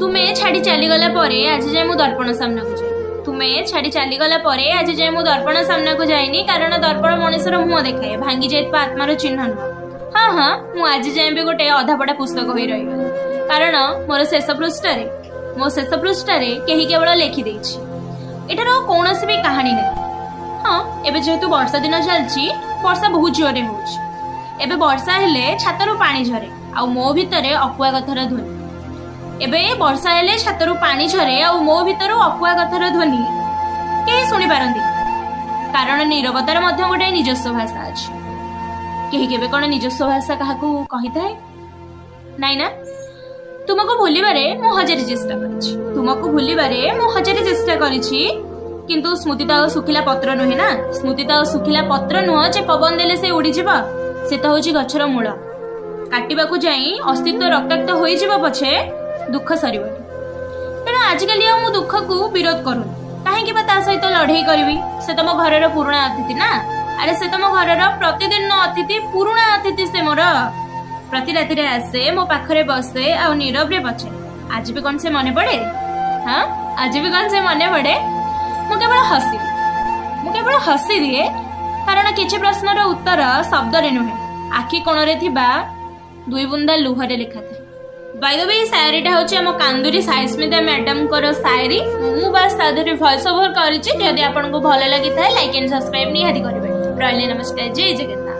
तुम्हें छाड़ी चलीगला आज जाए मु दर्पण सामना को जाए तुम्हें छाड़ी चलीगला आज जाए मु दर्पण सामना को जाइनी कारण दर्पण मनुष्यर मुह देखाए भांगी जाइଥିବା आत्मार चिन्ह नुह। हाँ हाँ मु आज जाए भी गोटे अधापड़ा पुस्तक हो रही कारण मोर शेष पृष्ठारे कहीं केवल लिखिदे एटार कौन भी कहानी नहीं। हाँ एबे जेहेतु वर्षा दिन चलती वर्षा बहुत जोरे हो वर्षा हेले छातरू पानी झरे आ मो भितर अकुआ कथार ध्वनि एबे वर्षा हेले छातरू पानी झरे आ मो भितर अकुआ कथार ध्वनि कहीं शुणी पारंती कारण नीरवतार मध्य गोटे निजस्व भाषा अच्छी कहीं केबे कौन निजस्व भाषा क्या कही थाए नाई ना। तुमको भूलिबारे मु हजारे चेष्टा करिछि तुमको भूलिबारे मु हजारे चेष्टा करिछि किंतु स्मृति तो सुखिला पत्र नुहे ना स्मृति तो सुखिला पत्र नुह जे पवन देले से उड़ी जीवा से तो होछि गछर मूल काटिबा को जाई अस्तित्व रक्ताक्त होई जीवा पछे दुख सरीबनी तेणु आजिकल मु दुख को विरोध करूँ कहीं सहित लड़े करी से तो मो घर पुराणा अतिथि ना अरे से तो मो घर प्रतिदिन अतिथि पुराणा अतिथि से मोर प्रति राति आसे मो पाखरे बसे आ नीरव रे पचे आज भी कौन से मने पड़े। हाँ आज भी कौन से मने पड़े मु केवल हसी दिए कारण किछि प्रश्नर उत्तर शब्द रे नुहे आखि कोण रे थिबा दुई बुंदा लुहरे लिखा था। बाय द वे शायरीटा होची हम कांदुरी साइस्मिता मैडम को शायरी मु बस तादरी वॉइस ओवर करिछि जदि आपन को भलो लागि थाए लाइक एंड सब्सक्राइब निहाती करबे। रहले नमस्कार जय जगन्नाथ।